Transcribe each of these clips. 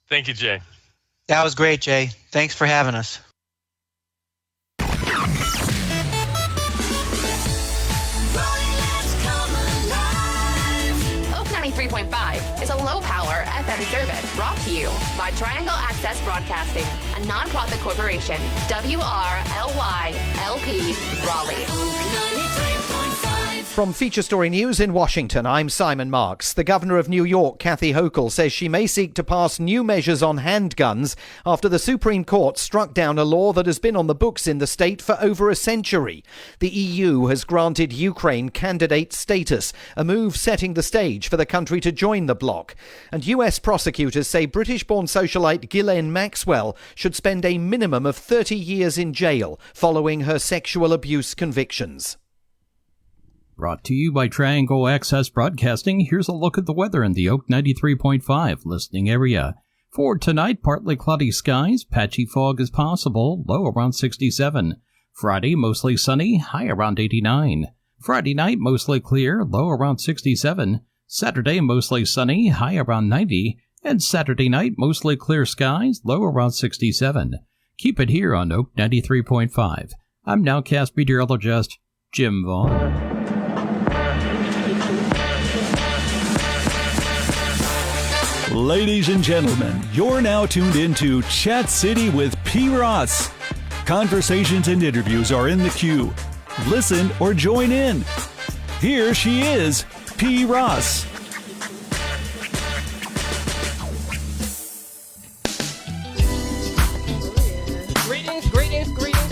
Thank you, Jay. That was great, Jay. Thanks for having us. Oak 93.5 is a low-power FM service brought to you by Triangle Access Broadcasting, a non-profit corporation. WRLY LP Raleigh. From Feature Story News in Washington, I'm Simon Marks. The governor of New York, Kathy Hochul, says she may seek to pass new measures on handguns after the Supreme Court struck down a law that has been on the books in the state for over a century. The EU has granted Ukraine candidate status, a move setting the stage for the country to join the bloc. And US prosecutors say British-born socialite Ghislaine Maxwell should spend a minimum of 30 years in jail following her sexual abuse convictions. Brought to you by Triangle Access Broadcasting, here's a look at the weather in the Oak 93.5 listening area. For tonight, partly cloudy skies, patchy fog is possible, low around 67. Friday, mostly sunny, high around 89. Friday night, mostly clear, low around 67. Saturday, mostly sunny, high around 90. And Saturday night, mostly clear skies, low around 67. Keep it here on Oak 93.5. I'm nowcast meteorologist Jim Vaughn. Ladies and gentlemen, you're now tuned into Chat City with P. Ross. Conversations and interviews are in the queue. Listen or join in. Here she is, P. Ross.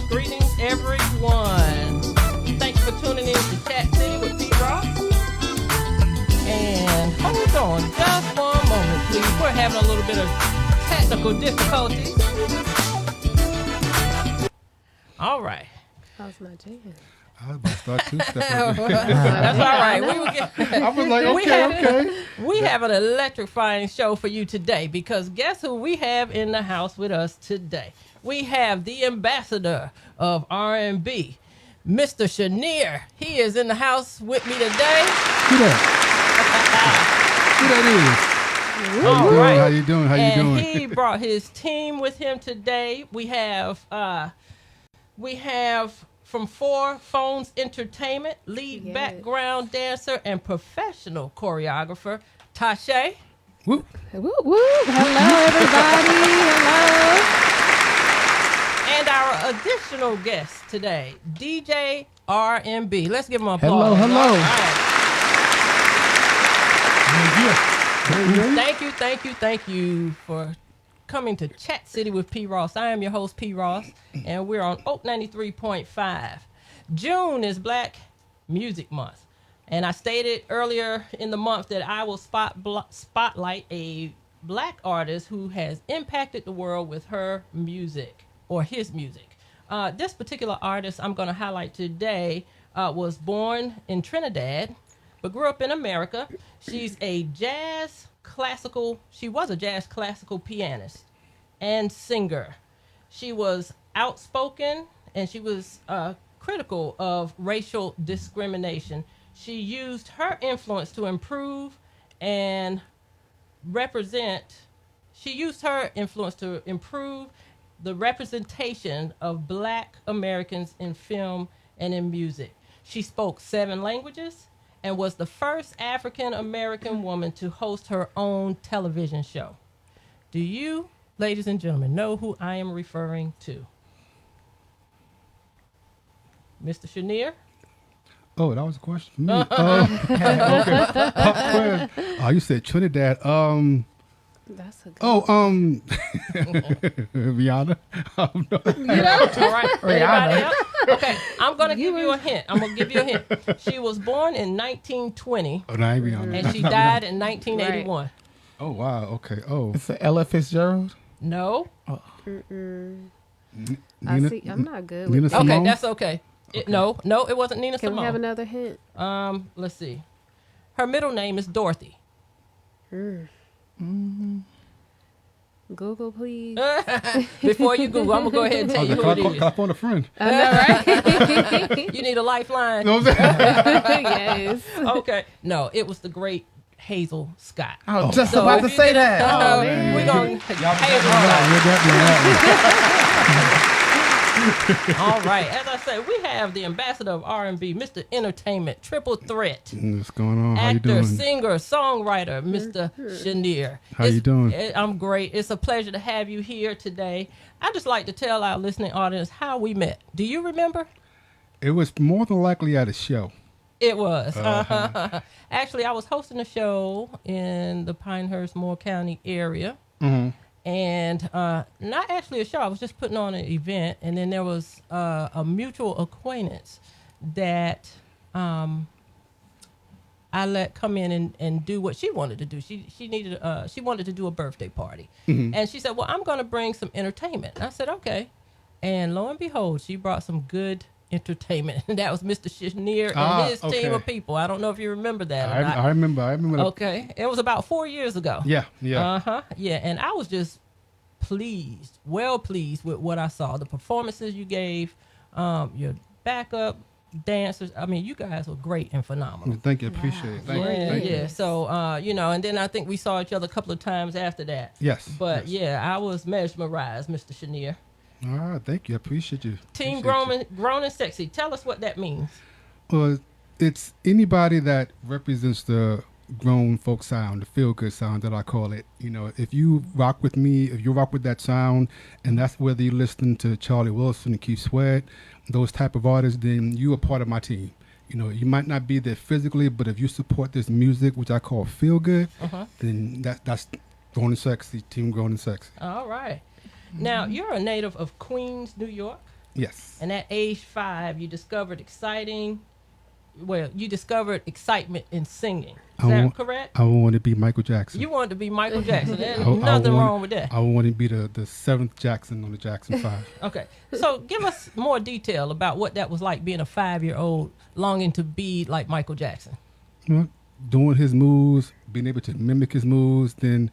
Greetings, everyone. Thanks for tuning in to Chat City with P. Ross. And hold on just one moment, please. We're having a little bit of technical difficulties. All right. How's my jam? I was about to start two-stepping. That's all right. I was like, okay. We have an electrifying show for you today because guess who we have in the house with us today? We have the ambassador of R&B, Mr. Chenier. He is in the house with me today. Who that is? All right. How you doing? And he brought his team with him today. We have from Four Phones Entertainment, lead background dancer and professional choreographer, Tasha. Woo. Woo, woo. Hello, everybody. Hello. And our additional guest today, DJ R&B. Let's give him an applause. Hello. All right. Thank you for coming to Chat City with P. Ross. I am your host, P. Ross, and we're on Oak 93.5. June is Black Music Month, and I stated earlier in the month that I will spotlight a black artist who has impacted the world with her music or his music. This particular artist I'm going to highlight today was born in Trinidad, but grew up in America. She was a jazz classical pianist and singer. She was outspoken and she was critical of racial discrimination. She used her influence to improve and the representation of Black Americans in film and in music. She spoke 7 languages and was the first African American woman to host her own television show. Do you, ladies and gentlemen, know who I am referring to? Mr. Chenier? Oh, that was a question for me. Okay. You said Trinidad. That's a good Rihanna. All right. Everybody else? Okay, I'm going to give you a hint. She was born in 1920. Oh, no, I ain't Rihanna. And she died in 1981. Right. Oh, wow. Okay. Oh. It's Ella Fitzgerald? No. I see. I'm not good with Simone? Okay, that's okay. No, it wasn't Nina Can Simone. we have another hint? Let's see. Her middle name is Dorothy. Google, please. Before you Google, I'm going to go ahead and tell you who it is. Can I phone a friend? I know, right? You need a lifeline. No, Yes. Okay. No, it was the great Hazel Scott. I was just So about if to you say get- that. we're going Hazel We're Scott. definitely All right. As I said, we have the ambassador of R&B, Mr. Entertainment, Triple Threat. What's going on? How you Actor, doing? singer, songwriter, Mr. Chenier. How you doing? I'm great. It's a pleasure to have you here today. I'd just like to tell our listening audience how we met. Do you remember? It was more than likely at a show. It was. Actually, I was hosting a show in the Pinehurst, Moore County area. And not actually a show. I was just putting on an event. And then there was a mutual acquaintance that I let come in and do what she wanted to do. She wanted to do a birthday party. And she said, well, I'm going to bring some entertainment. And I said, okay. And lo and behold, she brought some good entertainment. And that was Mr. Chenier and his team of people. I don't know if you remember that or not. I remember. Okay. It was about 4 years ago. Yeah. Yeah. And I was just well pleased with what I saw. The performances you gave, your backup dancers. I mean, you guys were great and phenomenal. Thank you. Appreciate it. Thank you. Yeah. So, and then I think we saw each other a couple of times after that. Yes. But yes. yeah, I was mesmerized, Mr. Chenier. All right. Thank you. I appreciate you. Team Appreciate grown and sexy. Tell us what that means. Well, it's anybody that represents the grown folk sound, the feel good sound that I call it. You know, if you rock with me, if you rock with that sound, and that's whether you listen to Charlie Wilson and Keith Sweat, those type of artists, then you are part of my team. You know, you might not be there physically, but if you support this music, which I call feel good, then that's grown and sexy, team grown and sexy. All right. Now, you're a native of Queens, New York. Yes. And at age 5, you discovered excitement in singing. Is that correct? I wanted to be Michael Jackson. You wanted to be Michael Jackson. There's nothing wrong with that. I wanted to be the seventh Jackson on the Jackson 5. Okay. So give us more detail about what that was like being a 5-year-old longing to be like Michael Jackson. You know, doing his moves, being able to mimic his moves, then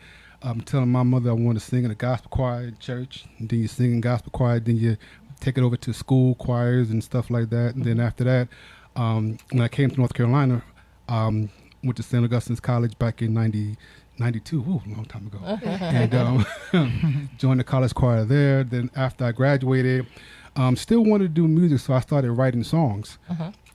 telling my mother I want to sing in a gospel choir in church, and then you sing in gospel choir, then you take it over to school choirs and stuff like that. And then after that, when I came to North Carolina, went to St. Augustine's College back in 92, a long time ago, and joined the college choir there. Then after I graduated, still wanted to do music, so I started writing songs.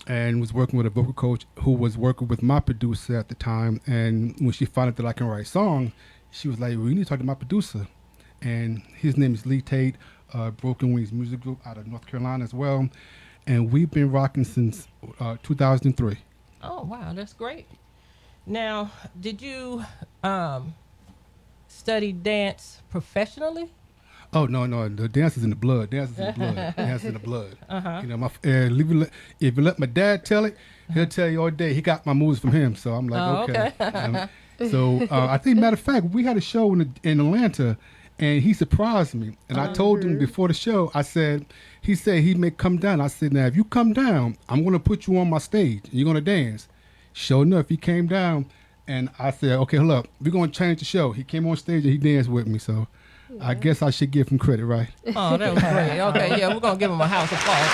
And was working with a vocal coach who was working with my producer at the time. And when she found out that I can write songs, she was like, well, you need to talk to my producer. And his name is Lee Tate, Broken Wings Music Group out of North Carolina as well. And we've been rocking since 2003. Oh, wow. That's great. Now, did you study dance professionally? Oh, no. The dance is in the blood. Dance is in the blood. You know, if you let my dad tell it, he'll tell you all day. He got my moves from him. So I'm like, okay. So I think, matter of fact, we had a show in Atlanta, and he surprised me. And I told him before the show, he said he may come down. I said, now, if you come down, I'm going to put you on my stage, and you're going to dance. Sure enough, he came down, and I said, okay, look, we're going to change the show. He came on stage, and he danced with me, so I guess I should give him credit, right? Oh, that was great. Okay, yeah, we're going to give him a house applause.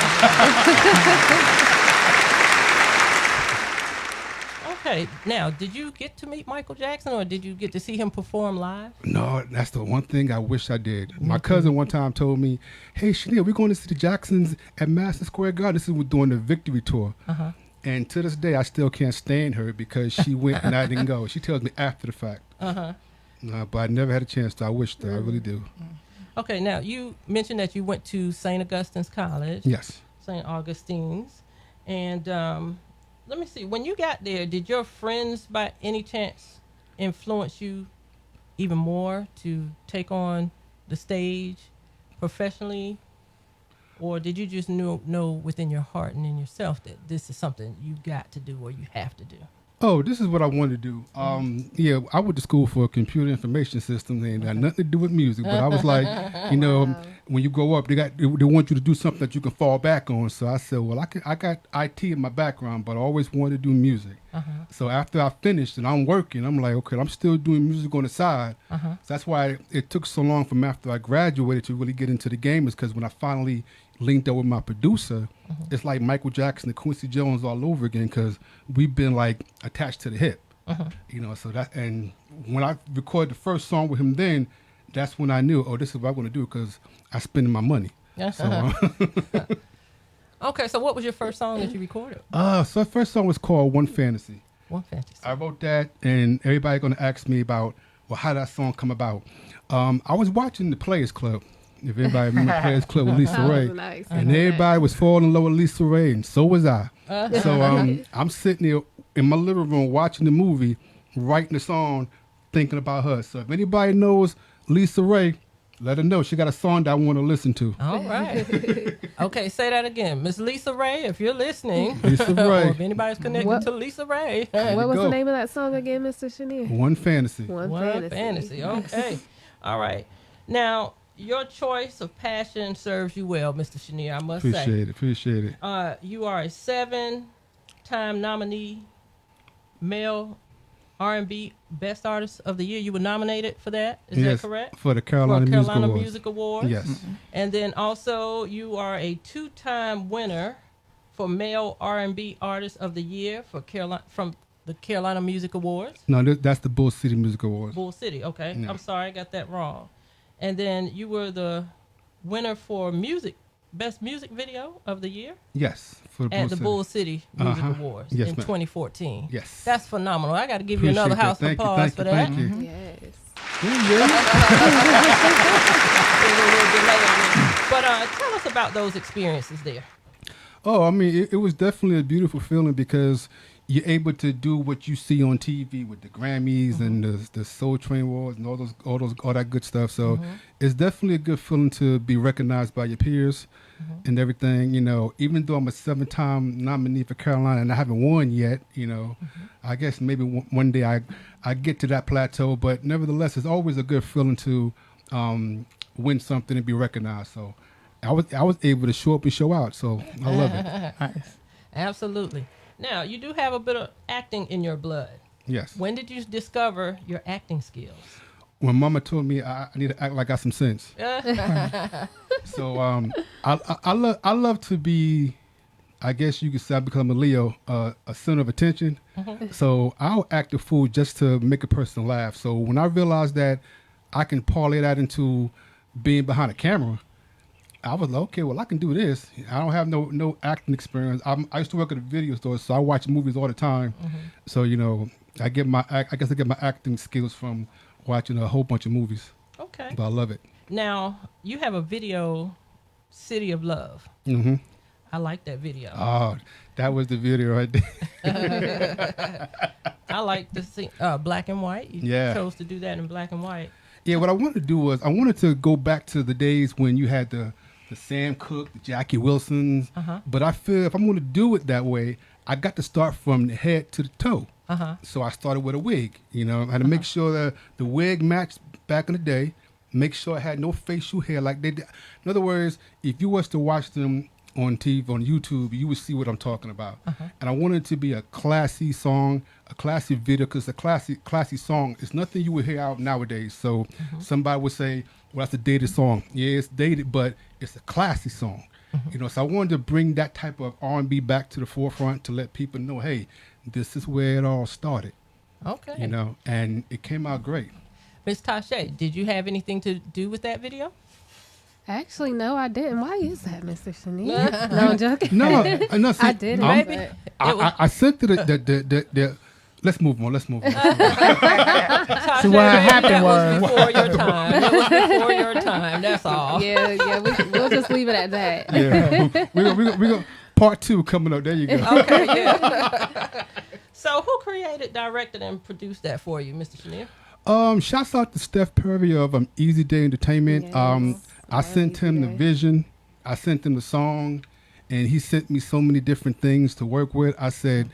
Okay, now, did you get to meet Michael Jackson, or did you get to see him perform live? No, that's the one thing I wish I did. My cousin one time told me, hey, Chenier, we're going to see the Jacksons at Madison Square Garden. This is we're doing the Victory Tour. And to this day, I still can't stand her because she went and I didn't go. She tells me after the fact. But I never had a chance to. I wish that. I really do. Okay, now, you mentioned that you went to St. Augustine's College. Yes. St. Augustine's. And let me see, when you got there, did your friends by any chance influence you even more to take on the stage professionally? Or did you just know within your heart and in yourself that this is something you got to do or you have to do? Oh, this is what I wanted to do. Yeah, I went to school for computer information systems, and it had nothing to do with music. But I was like, you know, when you grow up, they want you to do something that you can fall back on. So I said, well, I got IT in my background, but I always wanted to do music. So after I finished and I'm working, I'm like, okay, I'm still doing music on the side. So that's why it took so long from after I graduated to really get into the game, is because when I finally linked up with my producer, it's like Michael Jackson and Quincy Jones all over again, because we've been like attached to the hip. You know, so that, and when I recorded the first song with him, then that's when I knew, oh, this is what I'm going to do because I spending my money. So, Okay, so what was your first song that you recorded? so the first song was called One Fantasy. One Fantasy. I wrote that, and everybody going to ask me about, well, how that song come about. I was watching the Players Club. If anybody remember Players Club with Lisa That Ray, was nice. and everybody was falling in love with Lisa Ray, and so was I. So I'm sitting there in my living room watching the movie, writing the song, thinking about her. So if anybody knows Lisa Ray, let her know. She got a song that I want to listen to. All right. Okay, say that again. Miss Lisa Ray, if you're listening, Lisa or Ray, if anybody's connected What- to Lisa Ray, What was go. the name of that song again, Mr. Chenier? One Fantasy. One One Fantasy. Fantasy. Okay. All right. Now, your choice of passion serves you well, Mr. Chenier, I must say. Appreciate it. You are a 7-time nominee, male R&B Best Artist of the Year. You were nominated for that. Is Yes, that correct? for the Carolina, Carolina Music Music Awards. Yes. And then also you are a 2-time winner for Male R&B Artist of the Year for Carolina from the Carolina Music Awards. No, that's the Bull City Music Awards. Bull City. Okay, Yeah. I'm sorry, I got that wrong. And then you were the winner for Best Music Video of the Year Yes, for the at Bull the City. Bull City Music Uh-huh. Awards Yes, in ma'am. 2014. Yes. That's phenomenal. I got to give you Appreciate another that. house of Thank you, applause thank for you, that. thank you. Yes. But tell us about those experiences there. Oh, I mean, it was definitely a beautiful feeling because you're able to do what you see on TV with the Grammys and the Soul Train Awards and all that good stuff. So it's definitely a good feeling to be recognized by your peers and everything. You know, even though I'm a 7-time nominee for Carolina and I haven't won yet, you know, I guess maybe one day I get to that plateau. But nevertheless, it's always a good feeling to win something and be recognized. So I was able to show up and show out. So I love it. Absolutely. Now, you do have a bit of acting in your blood. Yes. When did you discover your acting skills? When Mama told me I need to act like I got some sense. So I love to be, I guess you could say I become a Leo, a center of attention. So I'll act a fool just to make a person laugh. So when I realized that I can parlay that into being behind a camera, I was like, okay, well, I can do this. I don't have no acting experience. I used to work at a video store, so I watch movies all the time. So, you know, I guess I get my acting skills from watching a whole bunch of movies. Okay. But I love it. Now, you have a video, City of Love. Mm-hmm. I like that video. Oh, that was the video right there. I like to see black and white. You Yeah. chose to do that in black and white. Yeah, what I wanted to do was I wanted to go back to the days when you had the Sam Cooke, the Jackie Wilsons. But I feel if I'm going to do it that way, I got to start from the head to the toe. So I started with a wig. You know, I had to make sure that the wig matched back in the day. Make sure I had no facial hair like they did. In other words, if you was to watch them on TV, on YouTube, you would see what I'm talking about. And I wanted it to be a classy song, a classy video, because a classy song is nothing you would hear out nowadays. So somebody would say, well, that's a dated song. Yeah, it's dated, but it's a classy song. You know, so I wanted to bring that type of R&B back to the forefront to let people know, hey, this is where it all started. Okay. You know, and it came out great. Miss Tasha, did you have anything to do with that video? Actually, no, I didn't. Why is that, Mr. Chenier? No, I'm joking. No, see, I didn't. Maybe. but- I sent to the let's move on. Tasha, So what happened that was- was before your time. That was before your time. That's all. yeah, we'll just leave it at that. Yeah, we go part 2 coming up. There you go. Okay, yeah. So who created, directed, and produced that for you, Mr. Chenier? Shouts out to Steph Perry of Easy Day Entertainment. Yes, I sent him the vision. I sent him the song, and he sent me so many different things to work with. I said,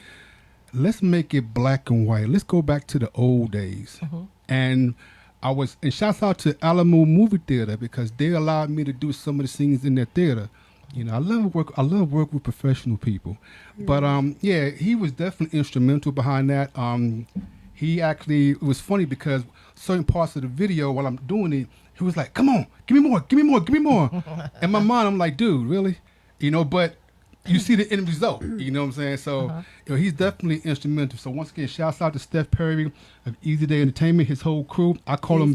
let's make it black and white. Let's go back to the old days. And shouts out to Alamo Movie Theater because they allowed me to do some of the scenes in their theater. You know, I love work with professional people. But yeah, he was definitely instrumental behind that. It was funny because certain parts of the video while I'm doing it, he was like, come on, give me more. In my mind, I'm like, dude, really? You know, but you see the end result. You know what I'm saying? So he's definitely instrumental. So once again, shouts out to Steph Perry of Easy Day Entertainment, his whole crew. I call him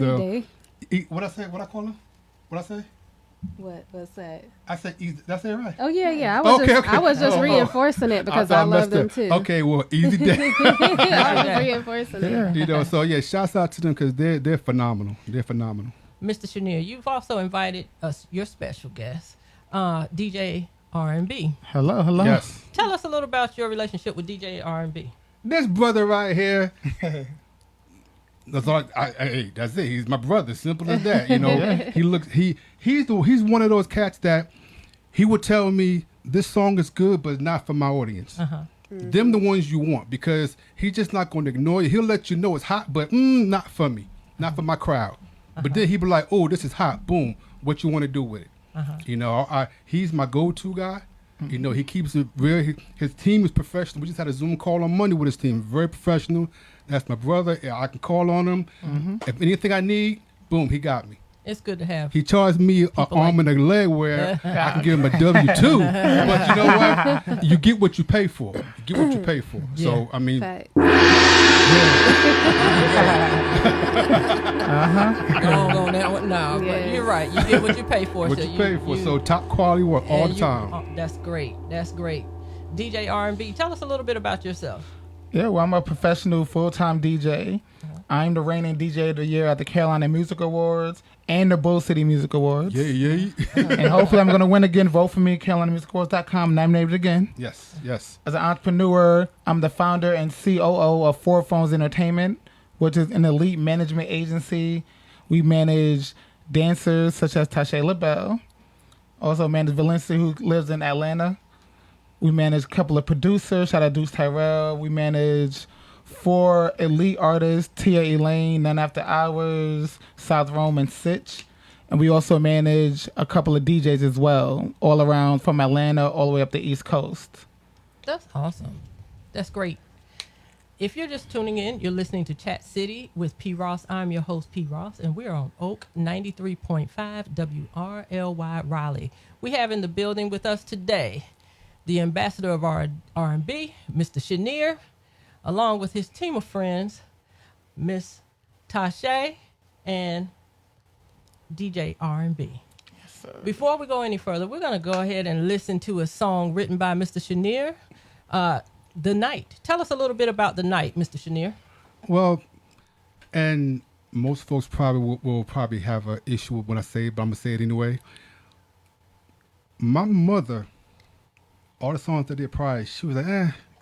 what I say? What I call him? What I say? What's that? I said easy. Did I say it right? Oh yeah. I was just reinforcing it because I love them too. Okay, well, Easy Day. I was reinforcing it. You know, so yeah, shouts out to them because they're phenomenal. They're phenomenal. Mr. Chenier, you've also invited us, your special guest, DJ R&B. Hello. Yes. Tell us a little about your relationship with DJ R&B. This brother right here. That's all. That's it. He's my brother. Simple as that. You know. He's one of those cats that he would tell me this song is good, but it's not for my audience. Them the ones you want because he's just not going to ignore you. He'll let you know it's hot, but not for me, not for my crowd. But then he'll be like, oh, this is hot. Boom. What you want to do with it? You know, he's my go-to guy. You know, he keeps it real. His team is professional. We just had a Zoom call on Monday with his team. Very professional. That's my brother. I can call on him. If anything I need, boom, he got me. It's good to have. He charged me an arm and a leg where I can give him a W-2. But you know what? You get what you pay for. You get what you pay for. Yeah. So, I mean. Don't go on that one. No, but you're right. You get what you pay for. What you pay for. So top quality work all the time. That's great. That's great. DJ R&B, tell us a little bit about yourself. Yeah, well, I'm a professional full-time DJ. I'm the reigning DJ of the year at the Carolina Music Awards and the Bull City Music Awards. Yeah. And hopefully I'm going to win again. Vote for me, CarolinaMusicAwards.com. Nominated again. Yes. As an entrepreneur, I'm the founder and COO of Four Phones Entertainment, which is an elite management agency. We manage dancers such as Tasha LaBelle. Also manage Valencia, who lives in Atlanta. We manage a couple of producers. Shout out Deuce Tyrell. We manage 4 elite artists, Tia Elaine, None After Hours, South Rome, and Sitch. And we also manage a couple of DJs as well, all around from Atlanta all the way up the East Coast. That's awesome. That's great. If you're just tuning in, you're listening to Chat City with P. Ross. I'm your host, P. Ross, and we're on Oak 93.5 WRLY Raleigh. We have in the building with us today the ambassador of R&B, Mr. Chenier, along with his team of friends, Miss Tasha and DJ R&B. Yes, sir. Before we go any further, we're going to go ahead and listen to a song written by Mr. Chenier, The Night. Tell us a little bit about The Night, Mr. Chenier. Well, and most folks probably will probably have an issue with when I say it, but I'm going to say it anyway. My mother, all the songs that they prior, she was like,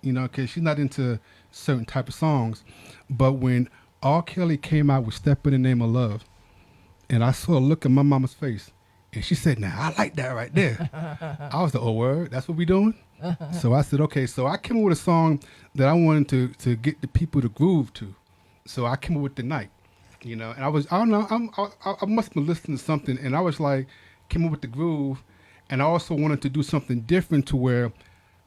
you know, because she's not into certain type of songs. But when R. Kelly came out with Step in the Name of Love, and I saw a look in my mama's face, and she said, "Now I like that right there." I was like, "Oh, word, that's what we doing?" So I said, "Okay." So I came up with a song that I wanted to get the people to groove to. So I came up with The Night, you know. And I don't know, I must have been listening to something, and I was like, came up with the groove, and I also wanted to do something different to where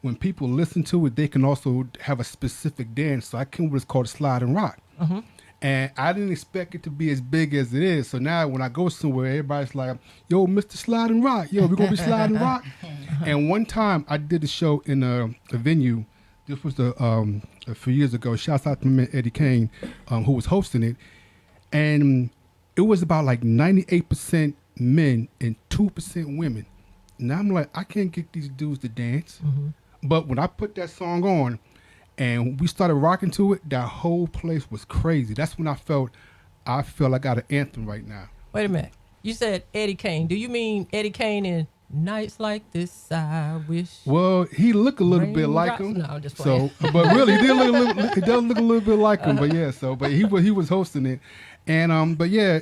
when people listen to it, they can also have a specific dance. So I came up with what's called Slide and Rock. And I didn't expect it to be as big as it is. So now when I go somewhere, everybody's like, "Yo, Mr. Slide and Rock. Yo, we're going to be sliding rock." And one time I did a show in a venue. This was a few years ago. Shouts out to my man Eddie Kane, who was hosting it. And it was about like 98% men and 2% women. Now I'm like, I can't get these dudes to dance. But when I put that song on, and we started rocking to it, that whole place was crazy. That's when I felt like I got an anthem right now. Wait a minute. You said Eddie Kane. Do you mean Eddie Kane in Nights Like This I Wish? Well, he looked a little bit like him. No, I'm just playing. So, but really, he does look a little bit like him. But yeah, but he was hosting it, and but yeah,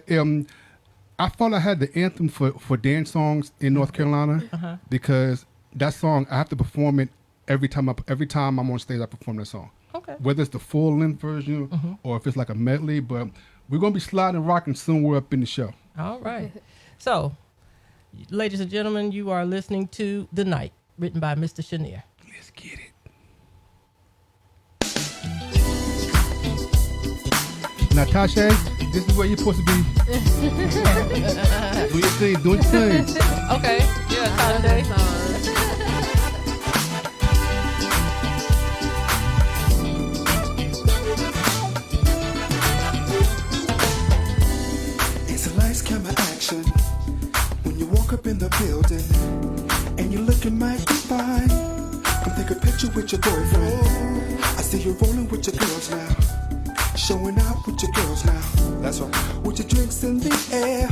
I thought I had the anthem for dance songs in North Carolina because that song I have to perform it. Every time I'm on stage, I perform that song. Okay. Whether it's the full length version or if it's like a medley, but we're gonna be sliding and rocking somewhere up in the show. All right. So, ladies and gentlemen, you are listening to The Night, written by Mr. Chenier. Let's get it. Natasha, this is where you're supposed to be. Do your thing. Okay. Yeah, Tasha. nice camera action. When you walk up in the building and you're looking mighty fine, come take a picture with your boyfriend. I see you rolling with your girls now, showing out with your girls now. That's right. With your drinks in the air,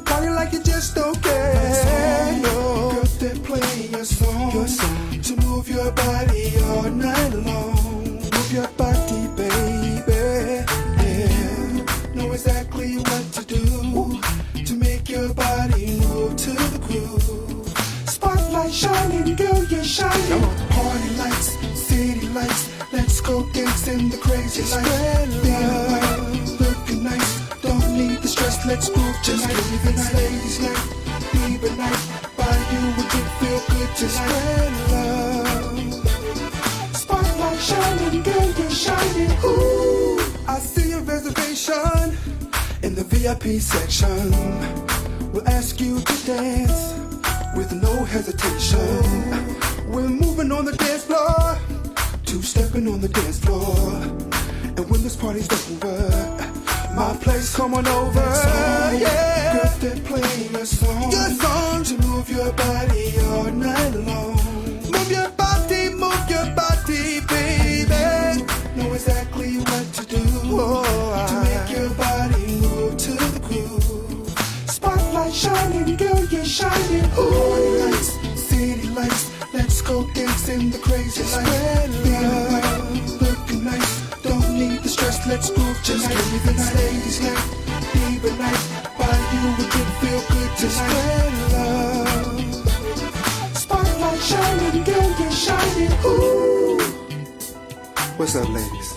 party like you just don't care. Girl, they're playing your song to move your body all night long. Move your body, baby. Yeah, know exactly what to do to make your body move to the groove. Spotlight shining, girl, you're shining. Party lights, city lights. Let's go dance in the crazy light. Feeling right, looking nice. Don't need the stress. Let's groove tonight. It's ladies' night, baby night. By you, we can feel good tonight. Love. Spotlight shining, girl, you're shining. Ooh, I see a reservation in the VIP section. We'll ask you to dance with no hesitation. We're moving on the dance floor, two-stepping on the dance floor. And when this party's over, my place, come on over. Yeah, girl, they're playing a song, to move your body all night long. Move your body, baby. Know exactly what to do to make your body move to the groove. Spotlight shining, girl, you're shining. Ooh, lights, city lights. Let's go dance in the crazy light. Feeling right, looking nice. Don't need the stress. Let's groove tonight. It's ladies' night, baby night. By you, we can feel good tonight. Love. Spotlight shining, girl, you're shining. Ooh. What's up, ladies?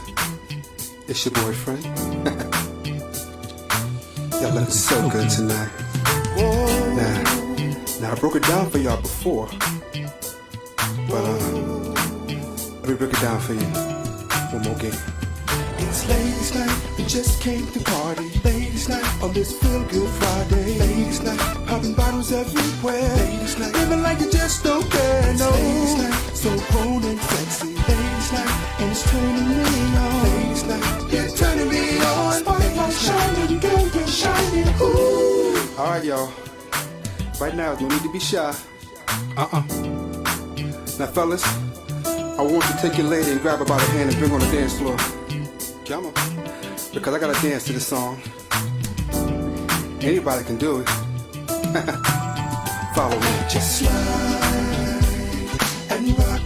It's your boyfriend. Y'all looking so good tonight. Now I broke it down for y'all before, but let me break it down for you one more game. It's ladies' night, we just came to party. Ladies' night on this feel good Friday. Ladies' night, popping bottles everywhere. Ladies' night, living like you just don't care. No, ladies' night, so grown and sexy. Ladies' night, and it's turning me on. Ladies' night, yeah, turning me on. Spotlight shining, girl, you're shining. Ooh. All right, y'all. Right now, no need to be shy. Now, fellas, I want you to take your lady and grab her by the hand and bring her on the dance floor. Come on. Because I gotta dance to this song. Anybody can do it. Follow me. Just slide and rock.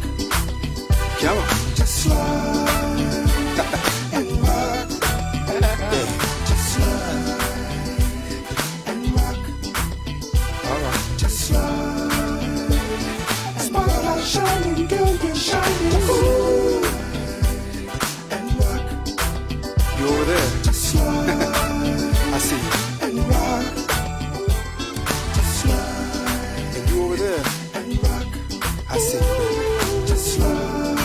Come on. Just slide and rock. Yeah. Just slide and rock. Alright. Just slide. Spotlight shining, girl, you're shining. Ooh. You over there? Just slide. I see you. And rock. Just slide. And you over there? And rock. I see you, baby. Just slide.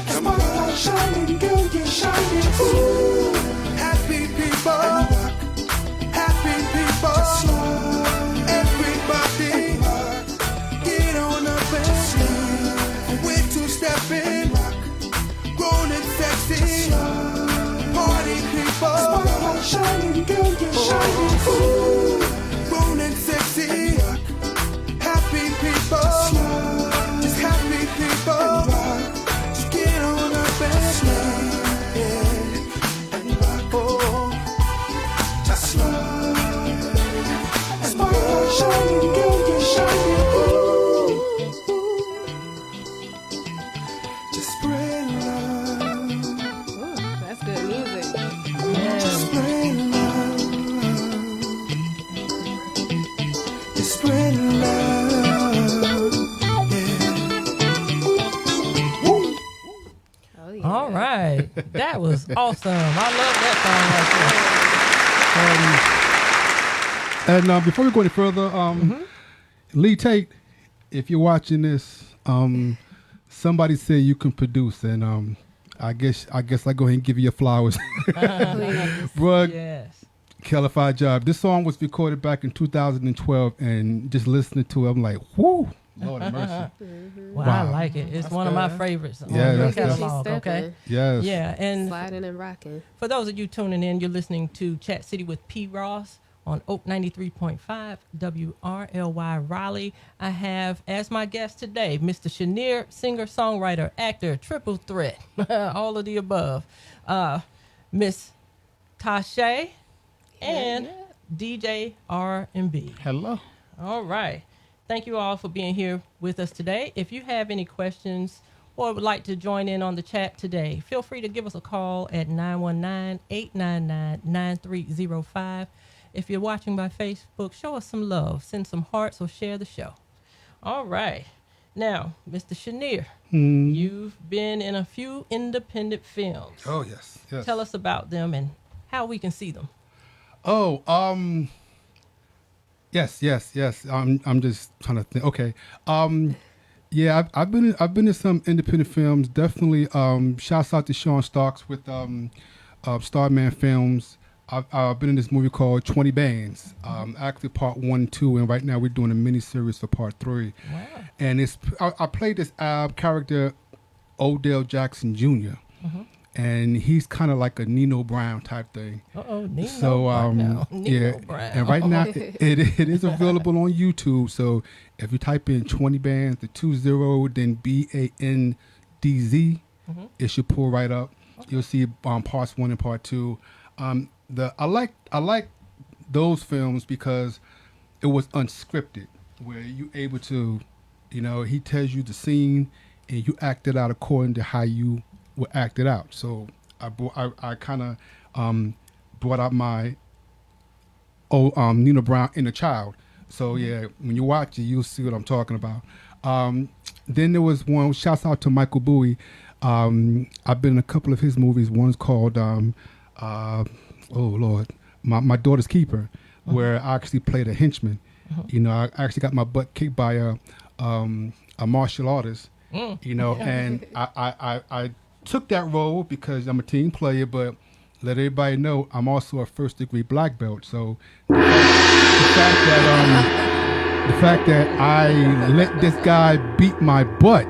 Come on. Spotlight shining, girl, you're shining. Ooh. Happy people. And rock. Happy people. Just slide. Everybody. And rock. Get on up and slide. We're two-stepping. Grown and sexy. Party people. Spotlight shining, girl, you're shining. Ooh. Grown and sexy. Happy people. Just happy people. Just get on up and slide. Yeah. And rock. Oh. Just slide. Spotlight shining, girl, you're shining. Ooh. Just spread love. That's good music. Just spread love. Just spread love. Yeah. Woo. Oh, yeah. All right. That was awesome. I love that song right there. And before we go any further, Lee Tate, if you're watching this, somebody said you can produce, and I guess I go ahead and give you your flowers. Bro, Yes. qualified job. This song was recorded back in 2012, and just listening to it, I'm like, whoo, Lord have mercy. Well, I like it. It's one of my favorites on Yeah, the that's catalog, She's okay? stepping, Yeah, and sliding and rocking. for those of you tuning in, you're listening to Chat City with P. Ross. on Oak 93.5 WRLY Raleigh. I have as my guest today Mr. Chenier, singer, songwriter, actor, triple threat, all of the above. Miss Tasha and DJ R&B. Hello. All right. Thank you all for being here with us today. If you have any questions or would like to join in on the chat today, feel free to give us a call at 919-899-9305. If you're watching by Facebook, show us some love, send some hearts, or share the show. All right. Now, Mr. Chenier, you've been in a few independent films. Oh, yes. Tell us about them and how we can see them. Oh, yes. I'm just trying to think. Okay. Yeah, I've been in some independent films. Definitely. Shouts out to Sean Starks with Starman Films. I've been in this movie called 20 Bands. Actually, part 1 and 2, and right now we're doing a mini series for part 3. Wow. And I played this character, Odell Jackson Jr. And he's kind of like a Nino Brown type thing. Nino. So Nino yeah, Brown. and right now it is available on YouTube. So if you type in 20 Bands, the 20, then BANDZ, it should pull right up. Okay. You'll see parts 1 and part 2. I like those films because it was unscripted, where you able to, he tells you the scene and you act it out according to how you would act it out. So I kind of brought out my Nino Brown inner child. So yeah, when you watch it, you'll see what I'm talking about. Then there was one. Shouts out to Michael Bowie. I've been in a couple of his movies. One's called oh Lord, my Daughter's Keeper, where I actually played a henchman. I actually got my butt kicked by a martial artist. And I took that role because I'm a team player, but let everybody know I'm also a first-degree black belt. So the fact that I let this guy beat my butt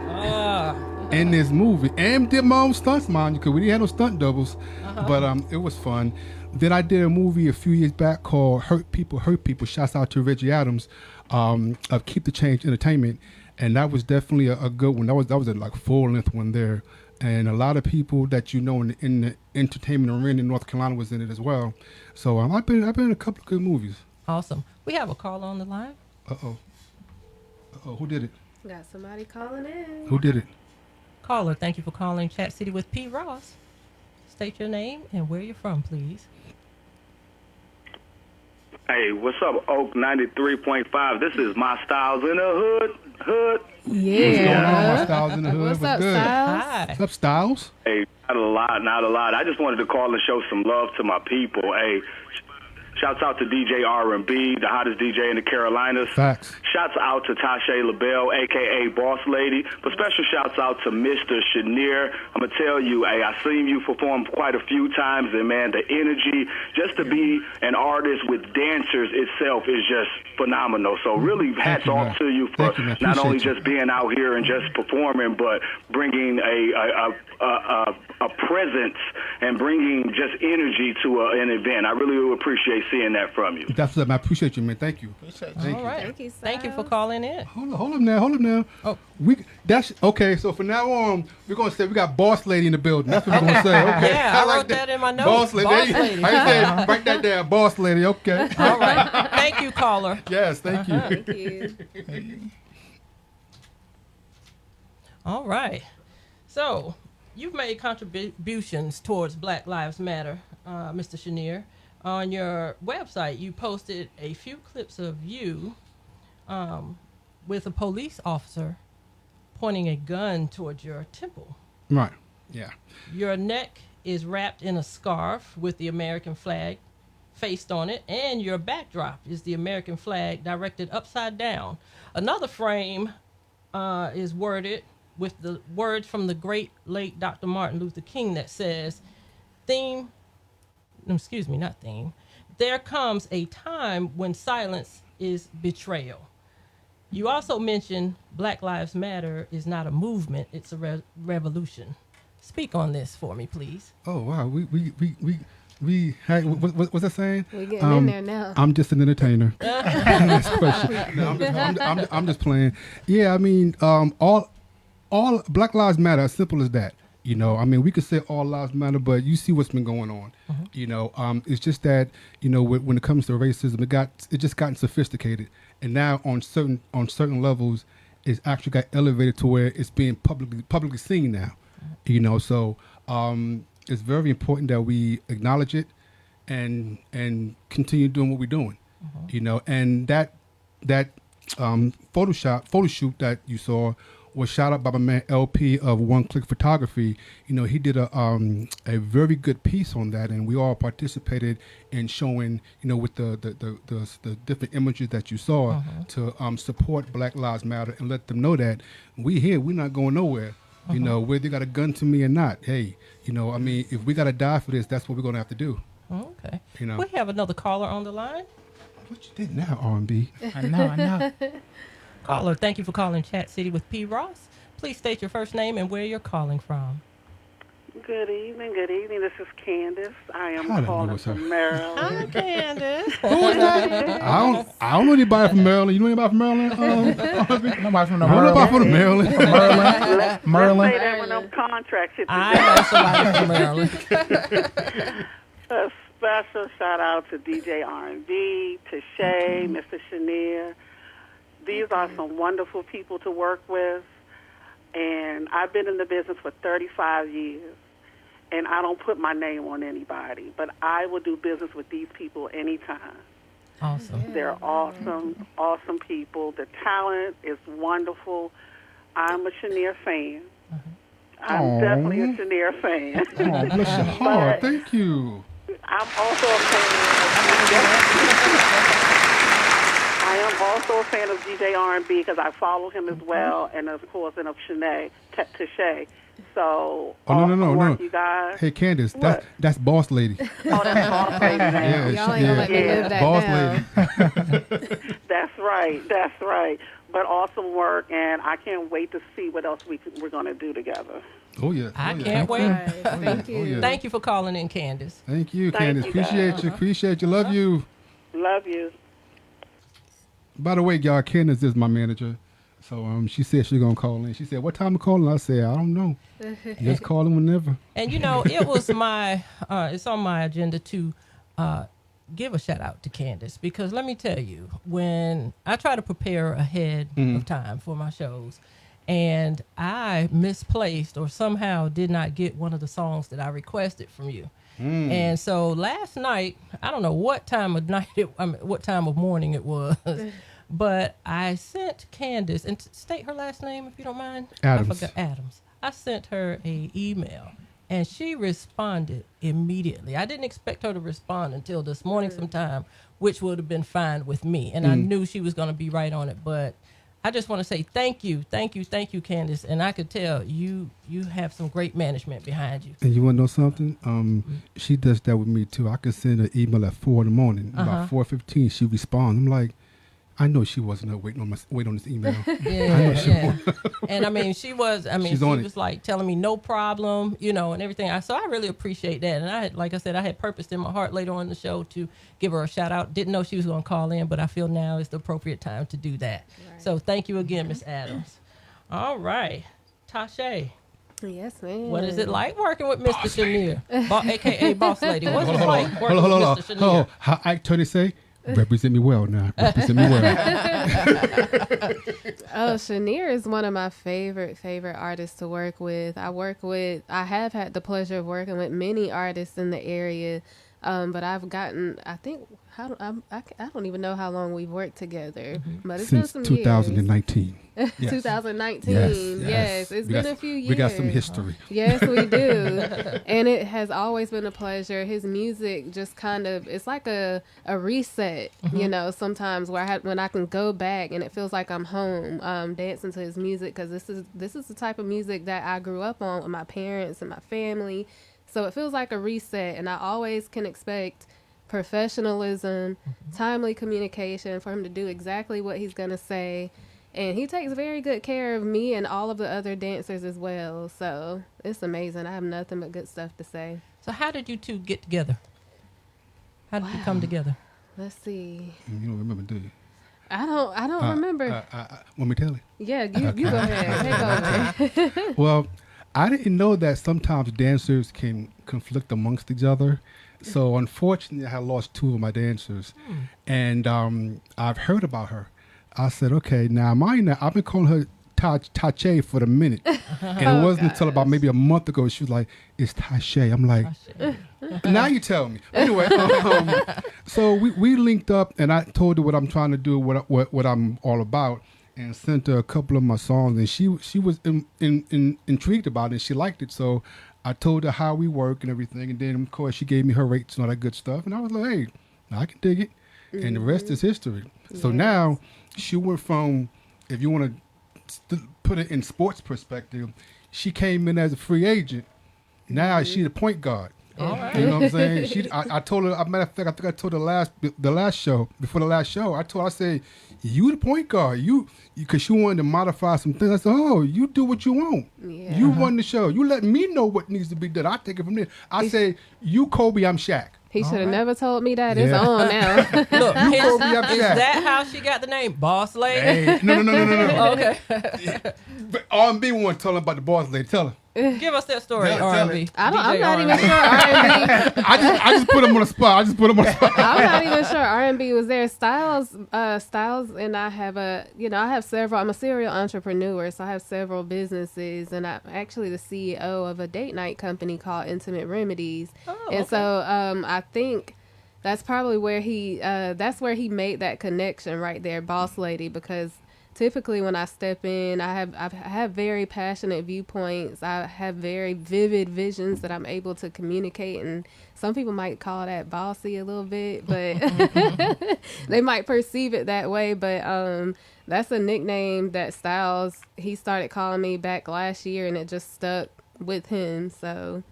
in this movie and did my own stunts, mind you, because we didn't have no stunt doubles, but it was fun. Then I did a movie a few years back called Hurt People. Shouts out to Reggie Adams of Keep the Change Entertainment, and that was definitely a good one. That was a like full-length one there. And a lot of people that in the entertainment arena in North Carolina was in it as well. So I've been in a couple of good movies. Awesome. We have a caller on the line. Uh-oh, who did it? Got somebody calling in. Who did it? Caller, thank you for calling Chat City with P. Ross. State your name and where you're from, please. Hey, what's up, Oak 93.5? This is My Styles in the Hood. Yeah. What's going on, My Styles in the Hood? What's up, good? Styles? Hi. What's up, Styles? Hey, not a lot. I just wanted to call and show some love to my people. Hey, shouts out to DJ R&B, the hottest DJ in the Carolinas. Facts. Shouts out to Tasha LaBelle, a.k.a. Boss Lady. But special shouts out to Mr. Chenier. I'm going to tell you, hey, I've seen you perform quite a few times, and, man, the energy, just to be an artist with dancers itself is just phenomenal. So really hats off to you for not only just being out here and just performing, but bringing a presence and bringing just energy to an event. I really appreciate seeing that from you. That's what I appreciate you, man. Thank you. All right. Thank you for calling in. Hold up now. Oh. That's okay. So from now on, we're gonna say we got Boss Lady in the building. That's what we're gonna say. Okay. Yeah, I wrote that in my notes. Boss Lady. Boss Lady. I write that down. Boss Lady. Okay. All right. Thank you, caller. Yes. Thank you. Thank you. All right. So you've made contributions towards Black Lives Matter, Mr. Chenier. On your website, you posted a few clips of you with a police officer pointing a gun towards your temple. Right. Yeah. Your neck is wrapped in a scarf with the American flag faced on it, and your backdrop is the American flag directed upside down. Another frame is worded with the words from the great late Dr. Martin Luther King that says, there comes a time when silence is betrayal. You also mentioned Black Lives Matter is not a movement, it's a revolution. Speak on this for me, please. Oh wow, we What's that saying? We're getting in there now. I'm just an entertainer. Next question. No, I'm just playing. Yeah, I mean, all Black Lives Matter. As simple as that. You know, I mean, we could say all lives matter, but you see what's been going on. You know, it's just that, you know, when it comes to racism, it just gotten sophisticated, and now on certain levels, it's actually got elevated to where it's being publicly seen now. You know, so it's very important that we acknowledge it and continue doing what we're doing. You know, and that photo shoot that you saw was shot up by my man LP of One Click Photography. You know, he did a very good piece on that, and we all participated in showing, you know, with the different images that you saw to support Black Lives Matter and let them know that we're not going nowhere. You know, whether they got a gun to me or not. Hey, you know, I mean, if we got to die for this, that's what we're going to have to do. Okay. You know, we have another caller on the line. What you did now, R&B? I know. Caller, thank you for calling Chat City with P. Ross. Please state your first name and where you're calling from. Good evening. This is Candace. I am I calling from Maryland. Hi, Candace. Who is that? I don't know anybody from Maryland. You know anybody from Maryland? Nobody from Maryland. Maryland. Let's say that when them contracts hit the I know somebody from Maryland. A special shout out to DJ R&B, to Shay, Mr. Chenier. These are some wonderful people to work with, and I've been in the business for 35 years, and I don't put my name on anybody, but I will do business with these people anytime. Awesome. They're awesome people. The talent is wonderful. I'm a Chenier fan. I'm definitely a Chenier fan. Oh, bless your heart. Thank you. I'm also a fan of DJ R&B because I follow him as well, and of course, and of Shanae, Shay. So, no. You guys. Hey, Candace, that's Boss Lady. Oh, that's Boss Lady. Yeah, Y'all ain't gonna let me live that Boss down. Lady. That's right. But awesome work, and I can't wait to see what else we're going to do together. Oh, yeah. I can't wait. Right. Thank you. Oh, yeah. Thank you for calling in, Candace. Thank you, Thank Candace. you, Appreciate you. Love you. Love you. By the way, y'all, Candace is my manager. So she said she's going to call in. She said, what time to call in? I said, I don't know. Just call in whenever. And, you know, it was it's on my agenda to give a shout out to Candace, because let me tell you, when I try to prepare ahead of time for my shows, and I misplaced or somehow did not get one of the songs that I requested from you. And so last night, I don't know what time of night, what time of morning it was, but I sent Candace, and state her last name if you don't mind. Adams. I forgot Adams. I sent her an email, and she responded immediately. I didn't expect her to respond until this morning sometime, which would have been fine with me, and I knew she was going to be right on it, but I just want to say thank you, Candace. And I could tell you have some great management behind you. And you want to know something? She does that with me, too. I could send her email at 4 in the morning. About 4:15, she responds. I'm like, I know she wasn't waiting on this email. Yeah. And I mean, she was it. like telling me no problem, you know, and everything. So I really appreciate that. And I had, like I said, I had purposed in my heart later on in the show to give her a shout out. Didn't know she was going to call in, but I feel now is the appropriate time to do that. Right. So thank you again, Miss Adams. All right. Tasha. Yes, ma'am. What is it like working with Mr. Chenier, a.k.a. Boss Lady? What's it like working with Mr. Chenier? Hold on. How Ike Tony say? Represent me well now. Represent me well. Oh, Chenier is one of my favorite artists to work with. I have had the pleasure of working with many artists in the area, but I've gotten, I think, I don't even know how long we've worked together, but it's since been some 2019. Yes. 2019. Yes. It's been a few years. We got some history. Yes, we do. And it has always been a pleasure. His music just kind of, it's like a reset, you know, sometimes where when I can go back and it feels like I'm home, dancing to his music, because this is the type of music that I grew up on with my parents and my family. So it feels like a reset, and I always can expect professionalism, timely communication for him to do exactly what he's going to say. And he takes very good care of me and all of the other dancers as well. So it's amazing. I have nothing but good stuff to say. So how did you two get together? How did you come together? Let's see. You don't remember, do you? I don't remember. Want me to tell you? Yeah, you go ahead. Take over. Well, I didn't know that sometimes dancers can conflict amongst each other. So unfortunately, I had lost 2 of my dancers, and I've heard about her. I said, okay, now I've been calling her Tache for a minute, and it wasn't until about maybe a month ago she was like, "It's Tache." I'm like, now you tell me. Anyway, so we linked up, and I told her what I'm trying to do, what I'm all about, and sent her a couple of my songs, and she was intrigued about it, and she liked it. So I told her how we work and everything, and then of course she gave me her rates and all that good stuff, and I was like, hey, I can dig it, and the rest is history. So now she went from, if you want to put it in sports perspective, she came in as a free agent. Now she's a point guard. Right. You know what I'm saying? I told her. As a matter of fact, I think I told her the last show. I said, you the point guard. Because she wanted to modify some things. I said, oh, you do what you want. Yeah. You run the show. You let me know what needs to be done. I take it from there. I say, you Kobe, I'm Shaq. He should have never told me that. It's on now. Look, You Kobe, I'm is Shaq. that how she got the name Boss Lady? Hey, no. Okay. But R&B want to tell her about the boss lady. Tell her. Give us that story, Tell R&B. I'm not DJ even sure R&B. I just put him on the spot. I'm not even sure R&B was there. Styles and I have several. I'm a serial entrepreneur, so I have several businesses, and I'm actually the CEO of a date night company called Intimate Remedies. And so I think that's probably where he made that connection right there, Boss Lady, because typically when I step in, I have very passionate viewpoints. I have very vivid visions that I'm able to communicate, and some people might call that bossy a little bit, but they might perceive it that way. But that's a nickname that Styles, he started calling me back last year, and it just stuck with him. So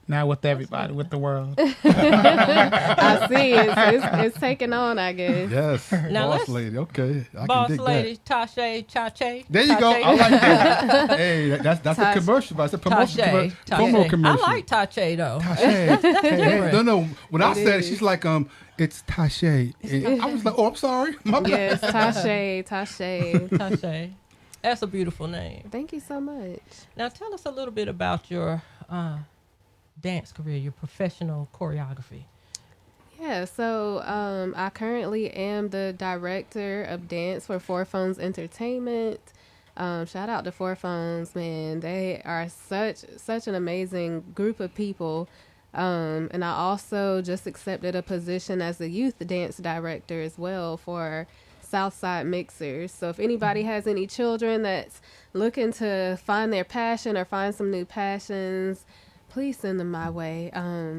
Now with everybody, with the world. I see it's taking on, I guess. Yes, Now boss let's- lady. Okay, I Boss can dig Lady, that. Tashe, Chache. There you go. Tache. I like that. Hey, that's a Tashe. commercial. That's a promotion. Tashe. Promo Tashe. commercial. I like Tache though. Tashe. No. When I It said it, is. she's like, it's Tashe. And I was like, oh, I'm sorry. My bad. Yes, Tashe. Tashe. That's a beautiful name. Thank you so much. Now tell us a little bit about your dance career, your professional choreography. Yeah, so I currently am the director of dance for Four Phones Entertainment. Shout out to Four Phones, man. They are such an amazing group of people. And I also just accepted a position as a youth dance director as well for Southside Mixers. So if anybody has any children that's looking to find their passion or find some new passions, please send them my way.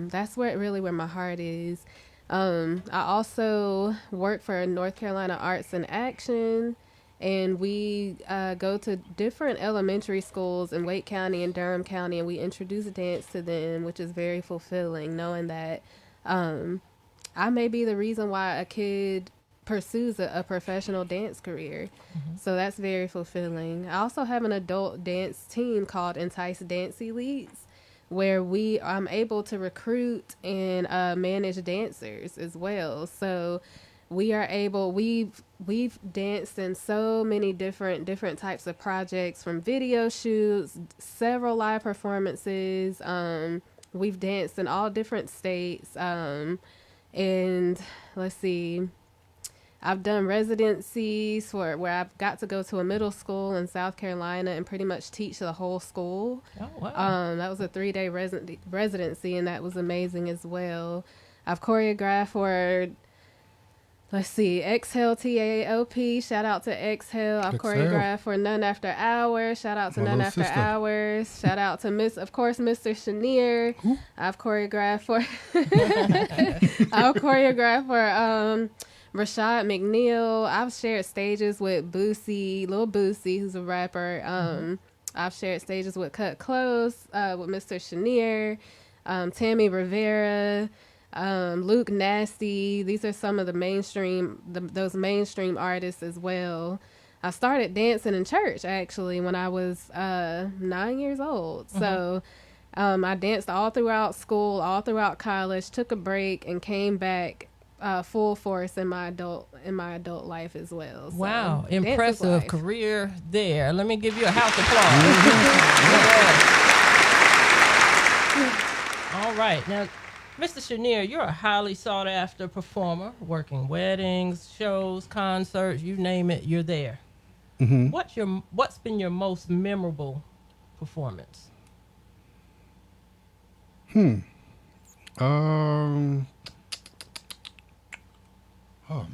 That's where my heart is. I also work for North Carolina Arts in Action, and we go to different elementary schools in Wake County and Durham County, and we introduce dance to them, which is very fulfilling, knowing that I may be the reason why a kid pursues a professional dance career. So that's very fulfilling. I also have an adult dance team called Entice Dance Elites, where I'm able to recruit and manage dancers as well. So we've danced in so many different types of projects, from video shoots, several live performances. We've danced in all different states. And let's see, I've done residencies where I've got to go to a middle school in South Carolina and pretty much teach the whole school. Oh, wow. That was a 3-day residency, and that was amazing as well. I've choreographed for, let's see, Exhale TAOP. Shout out to Exhale. I've choreographed for None After Hours. Shout out to My None little After sister. Hours. Shout out to Mr. Chenier. I've choreographed for Rashad McNeil. I've shared stages with Lil Boosie, who's a rapper. I've shared stages with Cut Close, with Mr. Chenier, Tammy Rivera, Luke Nasty. These are some of the those mainstream artists as well. I started dancing in church actually when I was 9 years old. So I danced all throughout school, all throughout college, took a break, and came back full force in my adult life as well. So, Wow, dance is impressive life. career there. Let me give you a house applause. All right, now, Mr. Chenier, you're a highly sought after performer, working weddings, shows, concerts, you name it, you're there. Mm-hmm. What's been your most memorable performance? Oh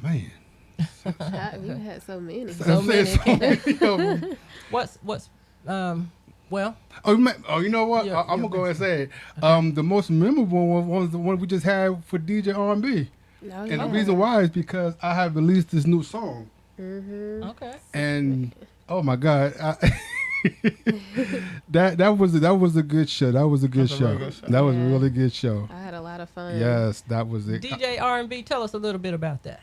man. You had so many. So many. Yo, What's well, you know what? I'm gonna go ahead and say it. The most memorable one was the one we just had for DJ R&B, and the reason why is because I have released this new song. Mm-hmm. Okay. And oh my God, that was a good show. That was a good show. That was a really good show. I had a lot of fun. Yes, that was it. DJ R&B, tell us a little bit about that.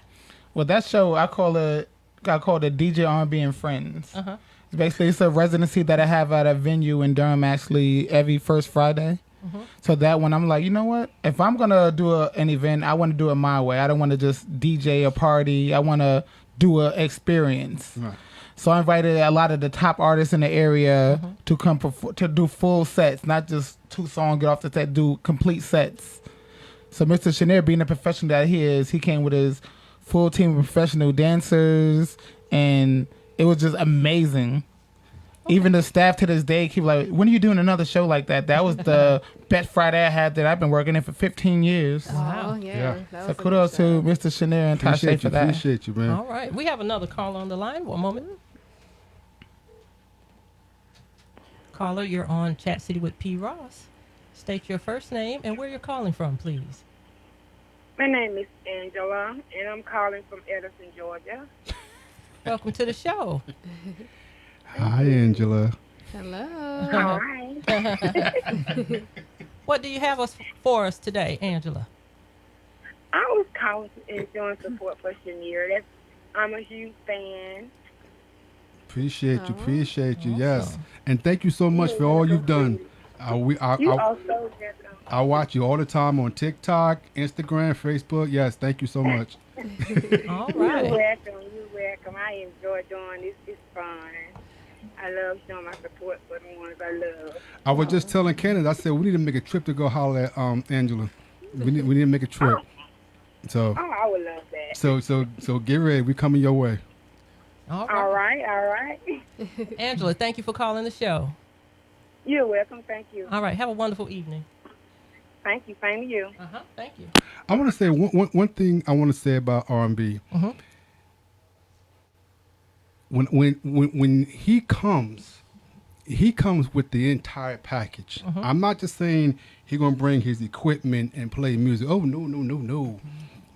Well, that show I call it DJ R&B and Friends. Uh-huh. Basically, it's a residency that I have at a venue in Durham, actually, every first Friday. Mm-hmm. So that one, I'm like, you know what? If I'm gonna do an event, I want to do it my way. I don't want to just DJ a party. I want to do an experience. Right. So I invited a lot of the top artists in the area to come to do full sets, not just 2 songs, get off the set, do complete sets. So Mr. Chenier, being the professional that he is, he came with his full team of professional dancers, and it was just amazing. Even the staff to this day keep like, when are you doing another show like that? That was the best Friday I had that I've been working in for 15 years. Wow, yeah. So kudos to Mr. Chenier and Tasha for that. Appreciate you, man. All right. We have another caller on the line. One moment. Caller, you're on Chat City with P. Ross. State your first name and where you're calling from, please. My name is Angela, and I'm calling from Edison, Georgia. Welcome to the show. Hi, Angela. Hello. Hi. What do you have for us today, Angela? I was calling and showing support for Chenier. I'm a huge fan. Appreciate you. Yes, and thank you so much for all you've done. I watch you all the time on TikTok, Instagram, Facebook. Yes, thank you so much. All right. You're welcome. I enjoy doing this. It's fun. I love showing my support for the ones I love. I was just telling Candace, I said we need to make a trip to go holler at Angela. We need to make a trip. So. Oh, I would love that. So get ready. We coming your way. All right. Angela, thank you for calling the show. You're welcome. Thank you. All right. Have a wonderful evening. Thank you. Same to you. Thank you. I want to say one thing I want to say about R&B. Mm-hmm. When he comes with the entire package. Mm-hmm. I'm not just saying he's gonna bring his equipment and play music. Oh no.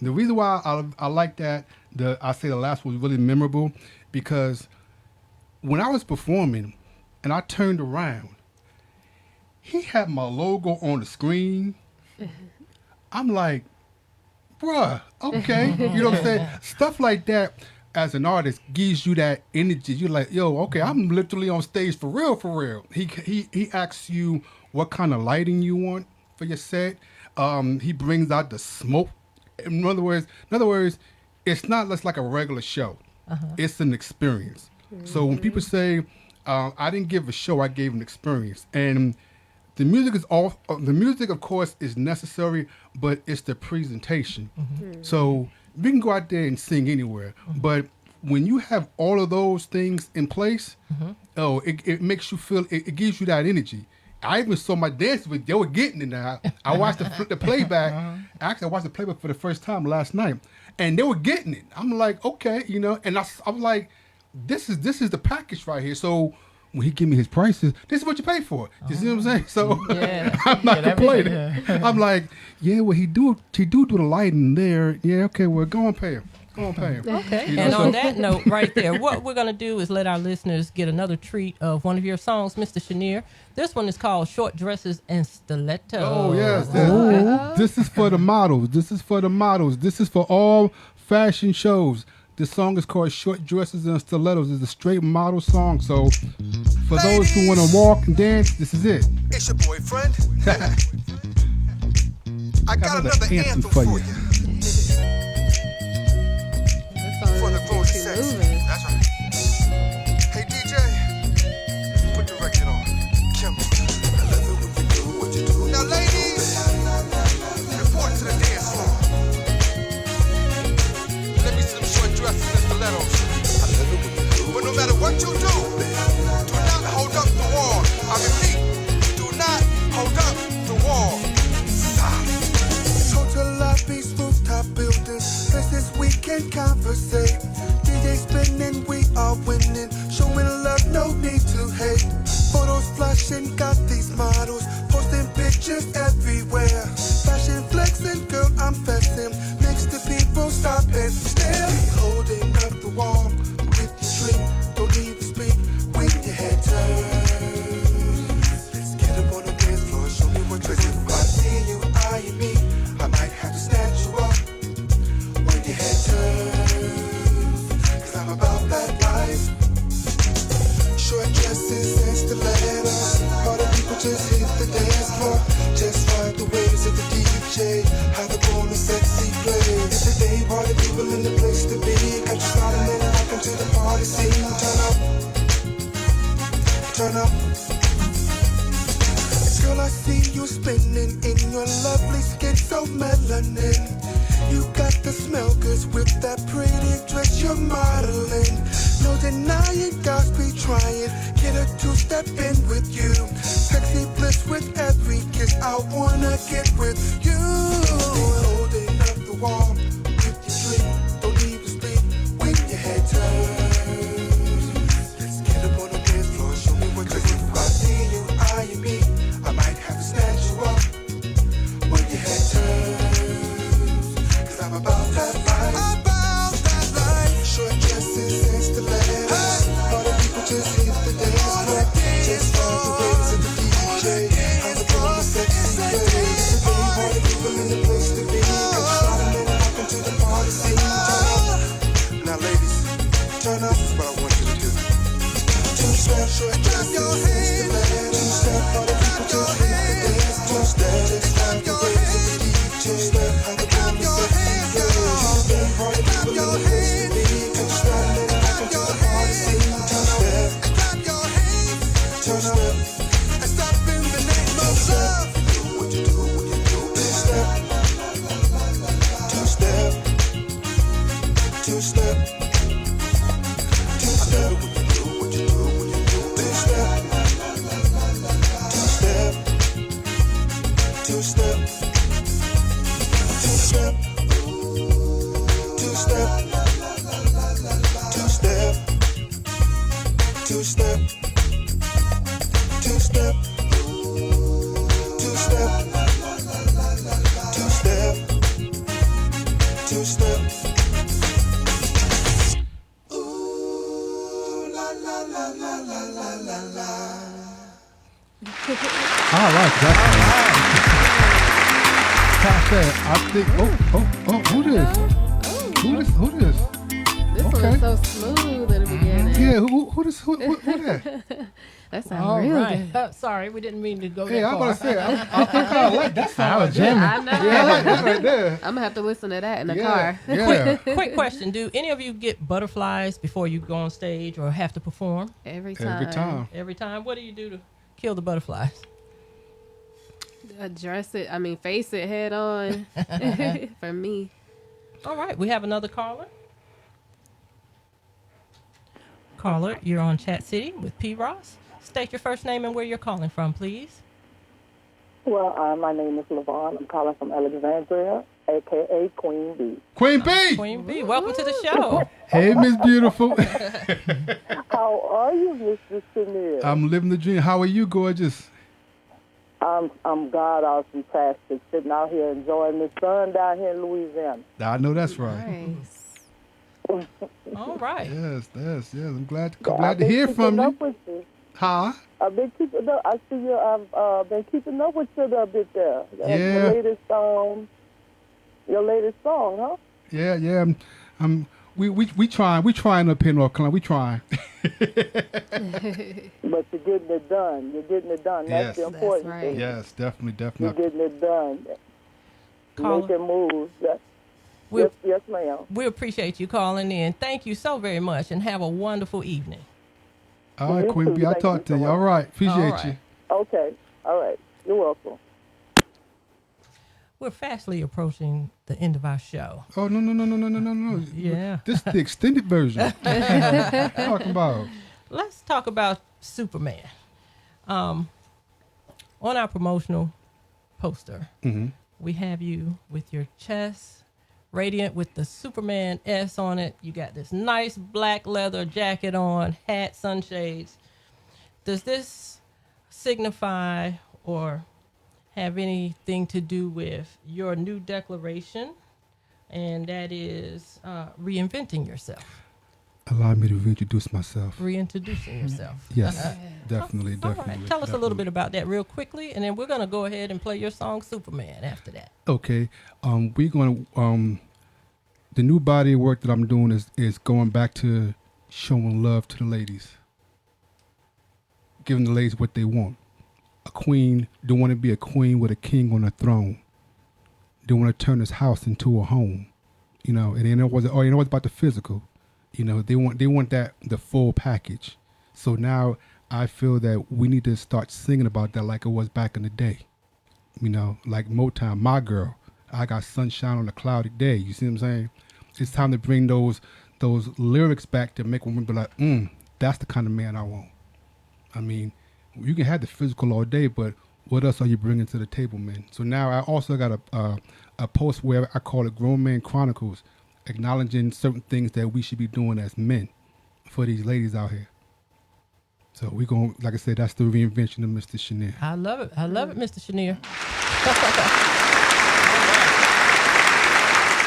The reason why I like that, I say the last one was really memorable, because when I was performing and I turned around, he had my logo on the screen. I'm like, bruh, okay. You know what I'm saying? Stuff like that as an artist gives you that energy. You're like, yo, okay, I'm literally on stage for real. He asks you what kind of lighting you want for your set. He brings out the smoke. In other words, it's not just like a regular show. It's an experience. Mm-hmm. So when people say, I didn't give a show, I gave an experience. And the music the music, of course, is necessary, but it's the presentation. Mm-hmm. So we can go out there and sing anywhere, but when you have all of those things in place, it makes you feel, it gives you that energy. I even saw my dancers, they were getting it now. I watched the playback. Actually, I watched the playback for the first time last night, and they were getting it. I'm like, okay, and I was like, this is the package right here. So when he give me his prices, this is what you pay for. You see what I'm saying? So I'm not complaining. I'm like, yeah, well, he do the lighting there. Yeah, okay, well, go and pay him. Okay. And on that note right there, what we're going to do is let our listeners get another treat of one of your songs, Mr. Chenier. This one is called Short Dresses and Stilettos. Oh, yes. This is for the models. This is for all fashion shows. The song is called Short Dresses and Stilettos. It's a straight model song. So For those who want to walk and dance, this is it. It's your boyfriend. I got another anthem for you. For the closing section. That's right. Hey DJ, put the record on. Come on. I love it when you do what you do. Now ladies, report to the dance floor. Let me see them short dresses and stilettos. I love it when you do. But no matter what you do, do not hold up the wall. I repeat, do not hold up the wall. Hotel lobbies, rooftop buildings, places we can conversate. DJ spinning, we are winning. Showing love, no need to hate. Photos flashing, got these models posting pictures everywhere. Fashion flexing, girl, I'm festing. Makes the people stop and stare. Holding up the wall with your drink. Don't need to speak when your head turns. Let's get up on the dance floor. Show me what you're doing. I see you eyeing me. I might have to snatch you up when your head turns. Cause I'm about that life. Short dresses and stilettos. All the people just hit the dance floor. Just ride the waves of the DJ. How the born and sexy play. It's a day party, people in the place to be. Got you smiling and rocking to the party scene. Turn up. Turn up. Girl, I see you spinning in your lovely skin, so melanin. You got the smell goods with that pretty dress you're modeling. No denying, guys be trying. Get her to step in with you. Sexy bliss with every kiss. I wanna get with you. Holding up the wall with your drink. Don't need to speak when your head turns. Let's get up on the dance floor. Show me what you do. I see you eyeing me. I might have to snatch you up when your head turns. Cause I'm about that life. About that life. Short dresses and stilettos. All the people just hit the dance floor. Just ride the waves of the DJ. I'm the girl with sexy ways. Today, all the people in the place to be. Got you smiling and rocking to the party scene. Turn up. Now ladies, turn up. That's what I want you to do. Two-step, short dresses and stilettos. Two-step, all the people just hit the dance floor. Just ride the waves of the DJ. I'm the girl with sexy ways. Today, all the people in the place to be. Got you smiling and rocking to the party scene. Turn up. Turn up. And stop in the name of love. What you do when you do big step. Two-step. Two-step. Two-step. What you do when you do big step. Two-step. Two-step. Two-step. Two-step. Two-step. Two-step. Two-step. Two-step. Two-step. Two-step. Ooh, la la la la la la la la. I like that. Tasha, I think. Who this? Who this? This one was so smooth at the beginning. Yeah, who that? That sounds All real right. good. Sorry, we didn't mean to go Hey, that I'm far. gonna say, I think I like that sound. I was jamming. I know. Yeah, I like that right there. I'm gonna have to listen to that in the Yeah, car. yeah. Quick question: do any of you get butterflies before you go on stage or have to perform? Every time. Every time. Every time. What do you do to kill the butterflies? Address it. I mean, face it head on. For me. All right, we have another caller. Caller, you're on Chat City with P. Ross. State your first name and where you're calling from, please. Well, my name is LaVon. I'm calling from Alexandria, a.k.a. Queen B. Queen B! Queen B, welcome to the show. Hey, Miss Beautiful. How are you, Mr. Chanel? I'm living the dream. How are you, gorgeous? I'm god awesome tastic, sitting out here enjoying the sun down here in Louisiana. I know that's right. Nice. All right. Yes. I'm glad to hear from you. With you. Huh? I've been keeping up. I see you. I've been keeping up with you a bit there. Yeah. Your latest song, huh? Yeah. We trying up here in North Carolina. We trying. But you're getting it done. You're getting it done. That's the important thing. Yes, definitely. You're getting it done. Caller. Making moves. Yes, ma'am. We appreciate you calling in. Thank you so very much, and have a wonderful evening. All right, Queen B. I'll talk to you. All right. Appreciate you. Okay. All right. You're welcome. We're fastly approaching the end of our show. Oh, no. Yeah. This is the extended version. What you talking about? Let's talk about Superman. On our promotional poster, we have you with your chest radiant with the Superman S on it. You got this nice black leather jacket on, hat, sunshades. Does this signify or have anything to do with your new declaration, and that is reinventing yourself? Allow me to reintroduce myself. Reintroducing yourself. Yes, definitely. All right. Tell us a little bit about that real quickly, and then we're going to go ahead and play your song Superman after that. Okay. We're going to, the new body of work that I'm doing is going back to showing love to the ladies. Giving the ladies what they want. A queen don't want to be a queen with a king on a throne. They want to turn this house into a home. You know, and it wasn't about the physical. You know, they want that, the full package. So now I feel that we need to start singing about that like it was back in the day. You know, like Motown, My Girl. I got sunshine on a cloudy day. You see what I'm saying? It's time to bring those lyrics back to make women be like, that's the kind of man I want. I mean, you can have the physical all day, but what else are you bringing to the table, man? So now I also got a post where I call it Grown Man Chronicles, acknowledging certain things that we should be doing as men for these ladies out here. So we're going, like I said, that's the reinvention of Mr. Chenier. I love it, Mr. Chenier.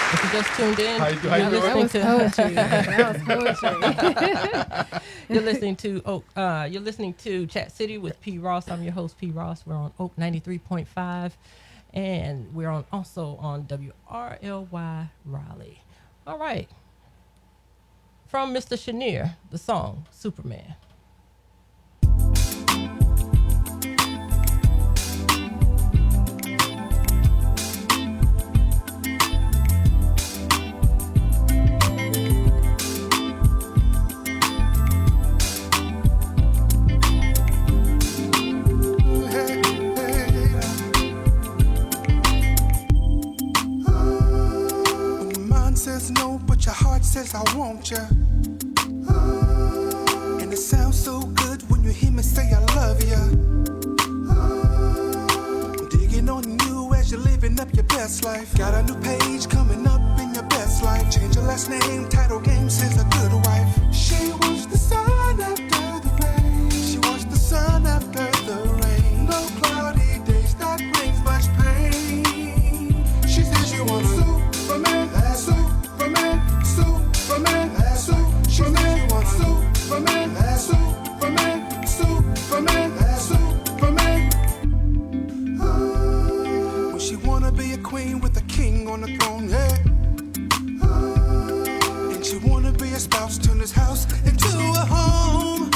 If you just tuned in, you're listening to Chat City with P. Ross. I'm your host, P. Ross. We're on Oak 93.5, and we're also on WRLY Raleigh. All right. From Mr. Chenier, the song Superman. Says no, but your heart says I want you. And it sounds so good when you hear me say I love you. Digging on you as you're living up your best life. Got a new page coming up in your best life. Change your last name, title game says a good wife. She wants the sun after the rain. She wants the sun after the rain. No cloudy days that brings much pain. She says she wants Superman, Superman, Superman, Superman, she wants Superman, Superman, Superman, Superman. Well, she wanna be a queen with a king on the throne, yeah. And she wanna be a spouse, turn this house into a home.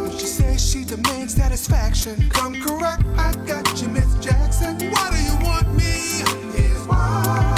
When she says she demands satisfaction, come correct, I got you, Miss Jackson. Why do you want me? Here's why.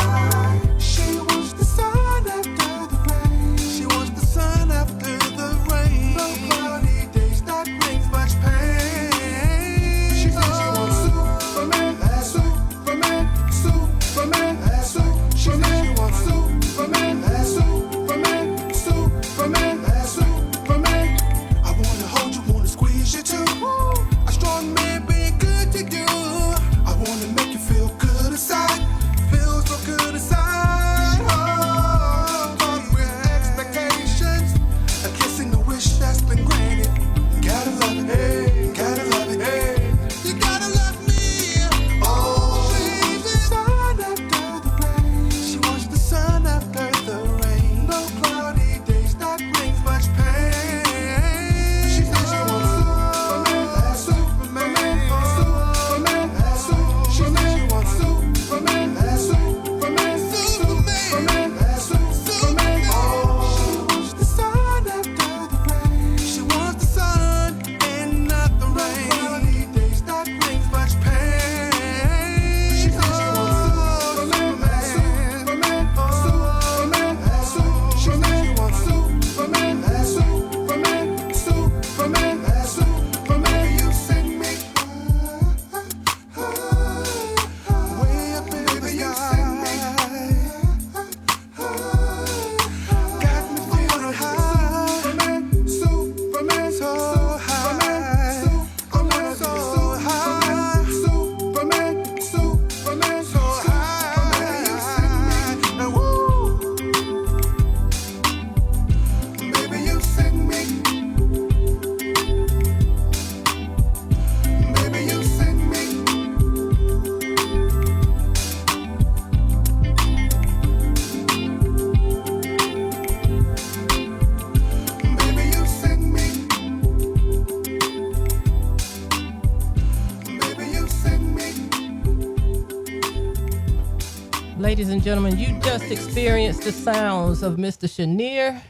ladies and gentlemen, you just experienced the sounds of Mr. Chenier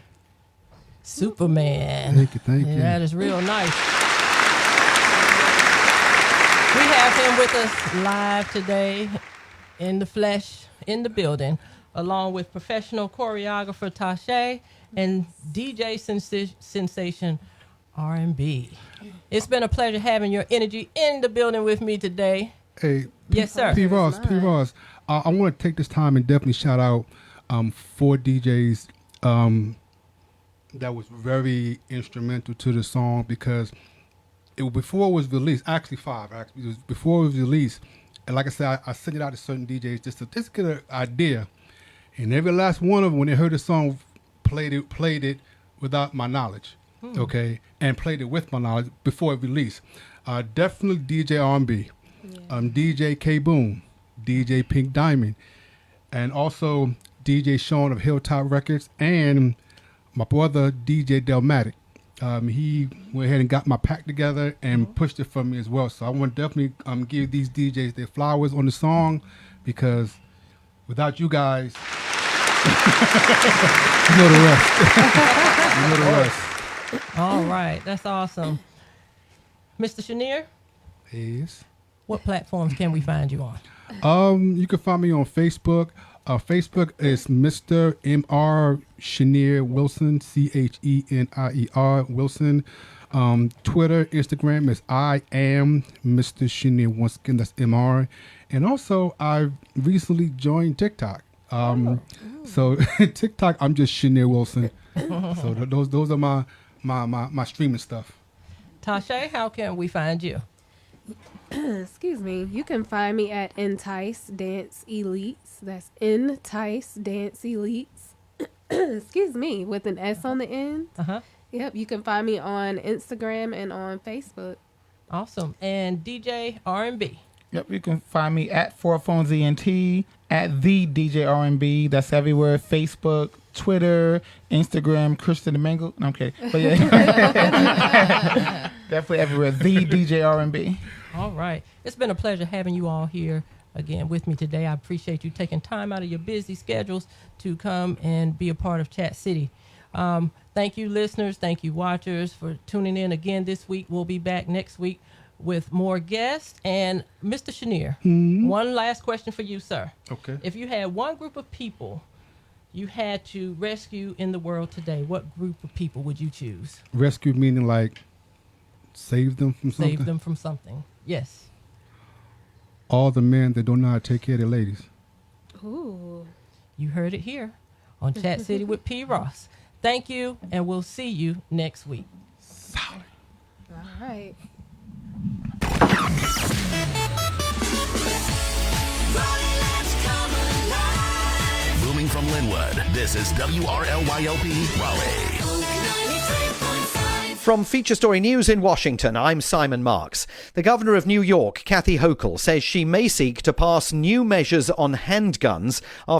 Superman. Thank you. That is real nice. We have him with us live today in the flesh, in the building, along with professional choreographer Tashay and DJ Sensation R&B. It's been a pleasure having your energy in the building with me today. Hey, yes, sir. P. Ross, I want to take this time and definitely shout out 4 DJs that was very instrumental to the song, because before it was released, actually 5, it was before it was released, and like I said, I sent it out to certain DJs just to get an idea, and every last one of them, when they heard the song, played it without my knowledge, okay, and played it with my knowledge before it released. Definitely DJ R&B, DJ K Boom, DJ Pink Diamond, and also DJ Sean of Hilltop Records, and my brother DJ Delmatic. He went ahead and got my pack together and pushed it for me as well. So I want to definitely give these DJs their flowers on the song, because without you guys, you know the rest. All right, that's awesome. Mr. Chenier? Yes. What platforms can we find you on? You can find me on Facebook. Facebook is Mr. M.R. Chenier Wilson, Chenier Wilson. Twitter, Instagram is I am Mr. Chenier. Once again, that's M.R. And also, I recently joined TikTok. So TikTok, I'm just Chenier Wilson. So those are my streaming stuff. Tashay, how can we find you? Excuse me. You can find me at Entice Dance Elites. That's Entice Dance Elites. Excuse me, with an S on the end. Yep. You can find me on Instagram and on Facebook. Awesome. And DJ R&B. Yep. You can find me at 4PhonesENT, at the DJ R&B. That's everywhere. Facebook, Twitter, Instagram, Christian Domingo. No, I'm kidding. But yeah. Definitely everywhere. The DJ R&B. All right. It's been a pleasure having you all here again with me today. I appreciate you taking time out of your busy schedules to come and be a part of Chat City. Thank you, listeners. Thank you, watchers, for tuning in again this week. We'll be back next week with more guests. And Mr. Chenier, one last question for you, sir. Okay. If you had one group of people you had to rescue in the world today, what group of people would you choose? Rescue meaning like save them from something? Save them from something. Yes. All the men that don't know how to take care of their ladies. Ooh. You heard it here on Chat City with P. Ross. Thank you, and we'll see you next week. Solid. All right. Booming from Linwood, this is WRLYLP Raleigh. From Feature Story News in Washington, I'm Simon Marks. The governor of New York, Kathy Hochul, says she may seek to pass new measures on handguns after